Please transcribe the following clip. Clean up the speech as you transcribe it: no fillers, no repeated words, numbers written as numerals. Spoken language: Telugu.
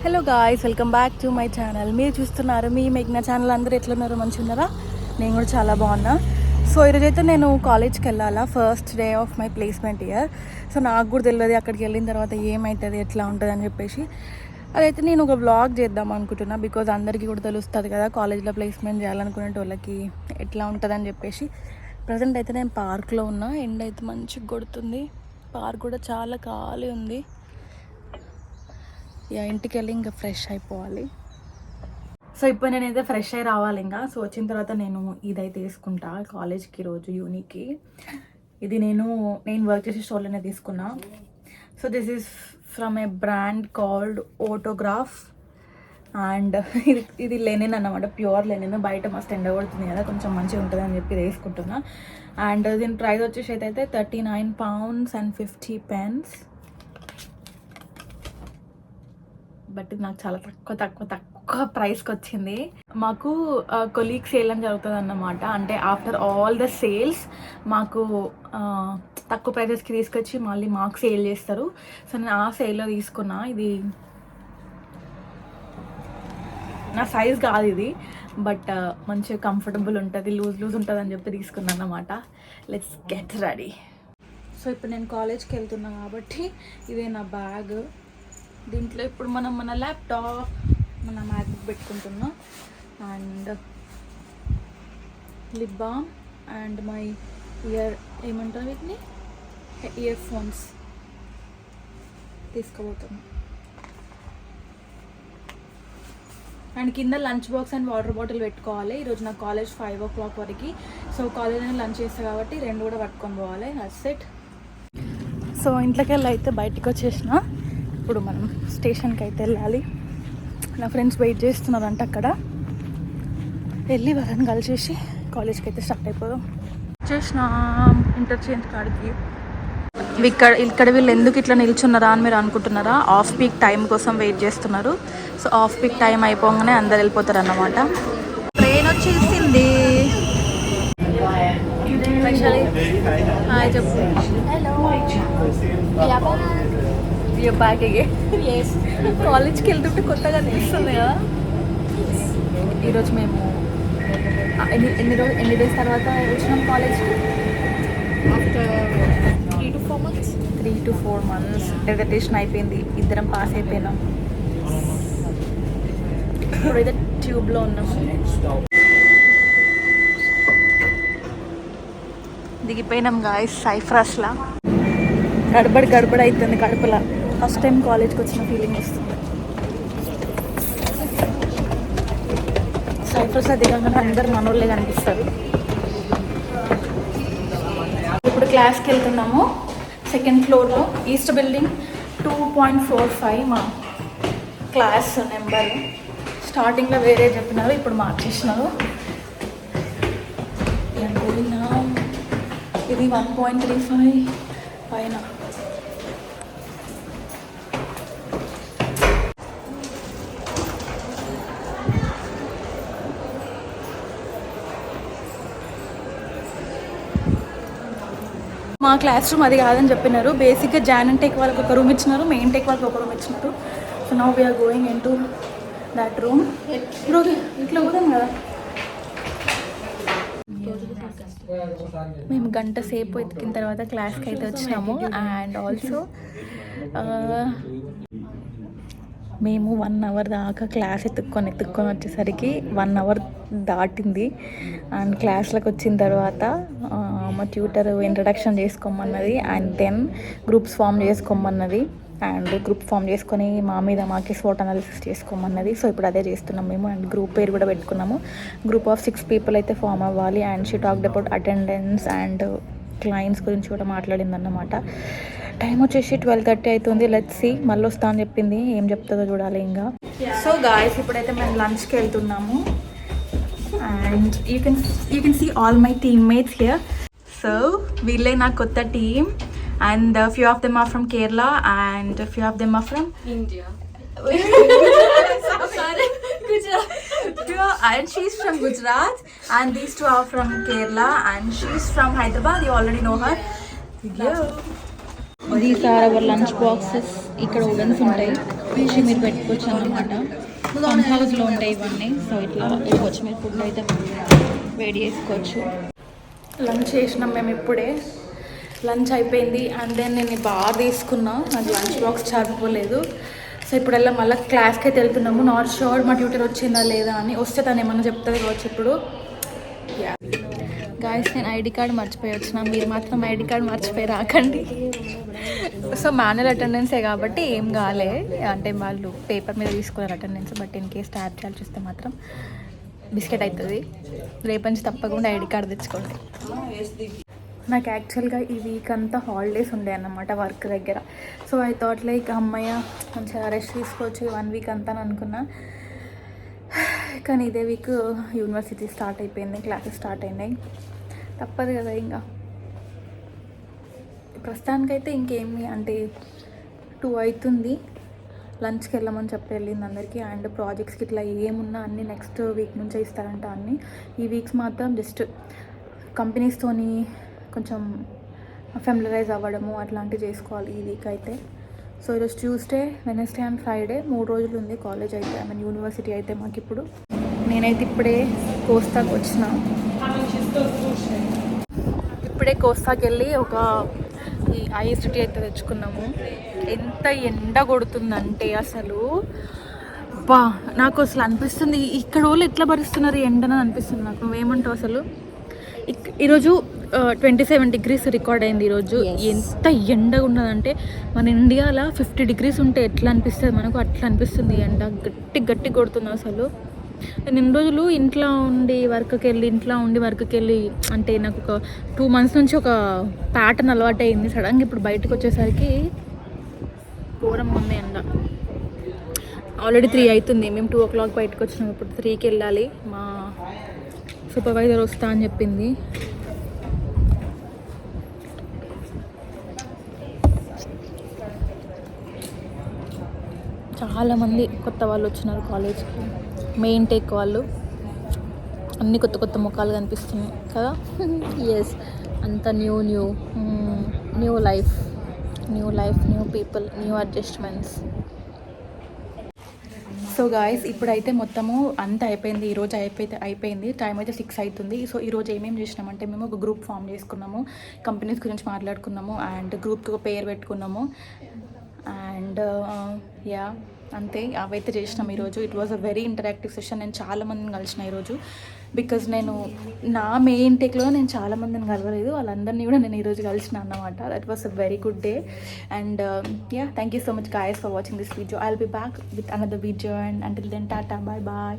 Hello guys, welcome back to my channel. మీరు చూస్తున్నారు మీ మేఘ్నా ఛానల్. అందరూ ఎట్లున్నారు? మంచిగా ఉన్నారా? నేను కూడా చాలా బాగున్నా. సో ఈరోజైతే నేను కాలేజ్కి వెళ్ళాలా, first day of my placement year. So నాకు కూడా తెలియదు అక్కడికి వెళ్ళిన తర్వాత ఏమవుతుంది, ఎట్లా ఉంటుంది అని చెప్పేసి. అదైతే నేను ఒక వ్లాగ్ చేద్దాం అనుకుంటున్నా, బికాజ్ అందరికీ కూడా తెలుస్తుంది కదా కాలేజ్లో ప్లేస్మెంట్ చేయాలనుకునే వాళ్ళకి ఎట్లా ఉంటుంది అని చెప్పేసి. ప్రజెంట్ అయితే నేను పార్క్లో ఉన్నా. ఎండ అయితే మంచిగా కొడుతుంది. పార్క్ కూడా చాలా ఖాళీ ఉంది. ఇంటికి వెళ్ళి ఇంకా ఫ్రెష్ అయిపోవాలి. సో ఇప్పుడు నేనైతే ఫ్రెష్ అయ్యి రావాలి ఇంకా. సో వచ్చిన తర్వాత నేను ఇదైతే తీసుకుంటా కాలేజ్కి, రోజు యూనికి. ఇది నేను వర్క్ చేసే స్టోర్లోనే తీసుకున్నా. So this is from a brand called Autograph. And ఇది లెనిన్ అన్నమాట, ప్యూర్ లెనిన్. బయట మస్తు ఎండ కొడుతుంది కదా, కొంచెం మంచిగా ఉంటుంది అని చెప్పి తీసుకుంటున్నా. అండ్ దీని ప్రైస్ వచ్చేసి అయితే £39.50. బట్ ఇది నాకు చాలా తక్కువ ప్రైస్కి వచ్చింది. మాకు కొలీగ్ సేల్ అని జరుగుతుంది అన్నమాట. అంటే ఆఫ్టర్ ఆల్ ద సేల్స్ మాకు తక్కువ ప్రైజెస్కి తీసుకొచ్చి మళ్ళీ మాకు సేల్ చేస్తారు. సో నేను ఆ సేల్లో తీసుకున్నా. ఇది నా సైజ్ కాదు ఇది, బట్ మంచిగా కంఫర్టబుల్ ఉంటుంది, లూజ్ ఉంటుంది అని చెప్పి తీసుకున్నాను అన్నమాట. Let's get ready. సో ఇప్పుడు నేను కాలేజ్కి వెళ్తున్నా కాబట్టి ఇదే నా బ్యాగ్. దీంట్లో ఇప్పుడు మనం మన ల్యాప్టాప్, మన మ్యాక్బుక్ పెట్టుకుంటున్నాం. And lip balm and my ఏమంటారు వీటిని, ఇయర్ ఫోన్స్ తీసుకోబోతున్నాం. అండ్ కింద lunch box and water bottle పెట్టుకోవాలి. ఈరోజు నాకు కాలేజ్ 5 o'clock వరకు. సో కాలేజ్లో లంచ్ చేస్తాను కాబట్టి రెండు కూడా పట్టుకొని పోవాలి. That's it. సో ఇంట్లోకి వెళ్ళి అయితే బయటకు వచ్చేసిన. ఇప్పుడు మనం స్టేషన్కి అయితే వెళ్ళాలి. నా ఫ్రెండ్స్ వెయిట్ చేస్తున్నారంట అక్కడ. వెళ్ళి వాళ్ళని కలిసేసి కాలేజ్కి అయితే స్టార్ట్ అయిపోదాం. వచ్చేసిన ఇంటర్చేంజ్ కాడికి. ఇక్కడ వీళ్ళు ఎందుకు ఇట్లా నిల్చున్నారా అని మీరు అనుకుంటున్నారా? ఆఫ్ పీక్ టైం కోసం వెయిట్ చేస్తున్నారు. సో ఆఫ్ పీక్ టైం అయిపోగానే అందరు వెళ్ళిపోతారు అన్నమాట. ట్రైన్ వచ్చేసింది. చెప్పు. బ్యాక్ కాలేజ్కి వెళ్తుంటే కొత్తగా తెలుస్తుంది కదా. ఈరోజు మేము ఎన్ని డేస్ తర్వాత వచ్చినాం కాలేజ్కి? ఆఫ్టర్ 3 to 4 months డెజర్టేషన్ అయిపోయింది. ఇద్దరం పాస్ అయిపోయినాం. ఇప్పుడైతే ట్యూబ్లో ఉన్నాము. దిగిపోయినాం గాయ్స్ సైప్రస్లా. గడబడి అవుతుంది కడుపులా. ఫస్ట్ టైం కాలేజ్కి వచ్చిన ఫీలింగ్ వస్తుంది. సైప్రస్లో దిగంగానే అందరు మనోళ్ళే కనిపిస్తారు. ఇప్పుడు క్లాస్కి వెళ్తున్నాము. 2nd floorలో ఈస్ట్ బిల్డింగ్ 2.45 మా క్లాస్ నెంబర్. స్టార్టింగ్లో వేరే చెప్పినారు, ఇప్పుడు మార్చేసినారు. ఇది 1.35 పైన. మా క్లాస్ రూమ్ అది కాదని చెప్పినారు. బేసిక్గా జాన్ అండ్ టెక్ వాళ్ళకి ఒక రూమ్ ఇచ్చినారు, మెయిన్ టెక్ వాళ్ళకి ఒక రూమ్ ఇచ్చినారు. So now we are going in to that room. ఇప్పుడు ఇట్లా పోదాం కదా. మేము గంట సేపు ఎత్తికిన తర్వాత క్లాస్కి అయితే వచ్చినాము. అండ్ ఆల్సో మేము 1 hour దాకా క్లాస్ ఎత్తుక్కొని వచ్చేసరికి 1 hour దాటింది. అండ్ క్లాస్లోకి వచ్చిన తర్వాత మా ట్యూటర్ ఇంట్రడక్షన్ చేసుకోమన్నది. అండ్ దెన్ గ్రూప్స్ ఫామ్ చేసుకోమన్నది. అండ్ గ్రూప్ ఫామ్ చేసుకొని మా మీద మాకే స్వాట్ అనాలిసిస్ చేసుకోమన్నది. సో ఇప్పుడు అదే చేస్తున్నాం మేము. అండ్ గ్రూప్ పేరు కూడా పెట్టుకున్నాము. గ్రూప్ ఆఫ్ 6 people అయితే ఫామ్ అవ్వాలి. And she talked about attendance and clients గురించి కూడా మాట్లాడింది అన్నమాట. టైం వచ్చేసి 12:30 అవుతుంది. లెట్స్ సీ, మళ్ళీ వస్తా అని చెప్పింది. ఏం చెప్తుందో చూడాలి ఇంకా. సో గాయస్ ఇప్పుడైతే మేము లంచ్కి వెళ్తున్నాము. And you can see all my teammates here. So వీళ్ళే నా కొత్త team. And a few of them are from Kerala and a few of them are from India. Sorry, Gujarat. And she's from Gujarat and these two are from Kerala and she's from Hyderabad. You already know her. Yeah. These are our lunch boxes. ఇక్కడ ఓవెన్స్ ఉంటాయి, వచ్చి మీరు పెట్టుకోవచ్చు అన్నమాట. ఫన్ హౌస్లో ఉంటాయి ఇవన్నీ. సో ఇట్లా వచ్చి మీరు ఫుడ్ అయితే వేడి చేసుకోవచ్చు. లంచ్ చేసినాం మేము ఇప్పుడే. లంచ్ అయిపోయింది అండ్ దెన్ నేను బాగా తీసుకున్నా, నాకు లంచ్ బాక్స్ సరిపోలేదు. సో ఇప్పుడల్లా మళ్ళీ క్లాస్కి అయితే వెళ్తున్నాము. నాట్ షూర్ మా ట్యూటర్ వచ్చిందా లేదా అని. వస్తే తను ఏమన్నా చెప్తుంది కావచ్చు ఇప్పుడు. గాయస్ నేను ఐడి కార్డ్ మర్చిపోయి వచ్చిన, మీరు మాత్రం ఐడి కార్డ్ మర్చిపోయి రాకండి. సో మాన్యువల్ అటెండెన్సే కాబట్టి ఏం కాలే, అంటే వాళ్ళు పేపర్ మీద తీసుకున్నారు attendance. But in case tab చేయాల్సి చూస్తే మాత్రం బిస్కెట్ అవుతుంది. రేపు నుంచి తప్పకుండా ఐడి కార్డ్ తెచ్చుకోండి. నాకు యాక్చువల్గా ఈ వీక్ అంతా హాలిడేస్ ఉండే అన్నమాట వర్క్ దగ్గర. సో ఐ థాట్ లైక్ అమ్మయ్య మంచిగా రెస్ట్ తీసుకోవచ్చు 1 వీక్ అంతా అనుకున్నా. కానీ ఇదే వీక్ యూనివర్సిటీ స్టార్ట్ అయిపోయింది, క్లాసెస్ స్టార్ట్ అయినాయి, తప్పదు కదా. ఇంకా ప్రస్తుతానికైతే ఇంకేమి అంటే 2 అవుతుంది. లంచ్కి వెళ్ళమని చెప్పి వెళ్ళింది అందరికీ. అండ్ ప్రాజెక్ట్స్కి ఇట్లా ఏమున్నా అన్నీ నెక్స్ట్ వీక్ నుంచే ఇస్తారంట అన్నీ. ఈ వీక్స్ మాత్రం జస్ట్ కంపెనీస్తోని కొంచెం ఫెమిలరైజ్ అవ్వడము అట్లాంటివి చేసుకోవాలి ఈ వీక్ అయితే. సో ఈరోజు ట్యూస్డే, వెనస్డే అండ్ ఫ్రైడే 3 రోజులు ఉంది కాలేజ్ అయితే, ఐ మీన్ యూనివర్సిటీ అయితే మాకు. ఇప్పుడు నేనైతే ఇప్పుడే కోస్తాకి వచ్చిన. ఇప్పుడే కోస్తాకి వెళ్ళి ఒక ఈ ఐఎస్టీ అయితే తెచ్చుకున్నాము. ఎంత ఎండ కొడుతుందంటే అసలు నాకు అసలు అనిపిస్తుంది ఇక్కడ వాళ్ళు ఎట్లా భరిస్తున్నారు ఎండని అనిపిస్తుంది నాకు. నువ్వేమంటావు అసలు? ఈరోజు 27 degrees రికార్డ్ అయింది ఈరోజు. ఎంత ఎండగా ఉన్నదంటే మన ఇండియాలో 50 degrees ఉంటే ఎట్లా అనిపిస్తుంది మనకు, అట్లా అనిపిస్తుంది. ఎండ గట్టి కొడుతుంది అసలు. నేను ఇన్ని రోజులు ఇంట్లో ఉండి వర్క్కి వెళ్ళి అంటే నాకు ఒక 2 months నుంచి ఒక ప్యాటర్న్ అలవాటు అయింది. సడన్గా ఇప్పుడు బయటకు వచ్చేసరికి ఘోరంగా ఉంది ఎండ. ఆల్రెడీ 3 అవుతుంది, మేము 2 o'clock బయటకు వచ్చినాం. ఇప్పుడు 3కి వెళ్ళాలి. మా సూపర్వైజర్ వస్తా అని చెప్పింది. చాలామంది కొత్త వాళ్ళు వచ్చినారు కాలేజ్కి, మెయిన్ టేక్ వాళ్ళు. అన్ని కొత్త ముఖాలు కనిపిస్తున్నాయి కదా. ఎస్, అంత new life, new people, new adjustments. So guys ఇప్పుడైతే మొత్తము అంతా అయిపోయింది. ఈరోజు అయిపోయింది. టైం అయితే 6 అవుతుంది. సో ఈరోజు ఏమేమి చేసినామంటే మేము ఒక గ్రూప్ ఫామ్ చేసుకున్నాము, కంపెనీస్ గురించి మాట్లాడుకున్నాము అండ్ గ్రూప్కి ఒక పేరు పెట్టుకున్నాము. అండ్ అంతే, అవైతే చేసినాం ఈరోజు. It was a very interactive session. నేను చాలామందిని కలిసిన ఈరోజు. బికాజ్ నేను నా మెయిన్ టేక్లో నేను చాలామందిని కలవలేదు, వాళ్ళందరినీ కూడా నేను ఈరోజు కలిసిన అన్నమాట. That was a very good day. And thank you so much guys for watching this video. I'll be back with another video and until then, tata, bye bye.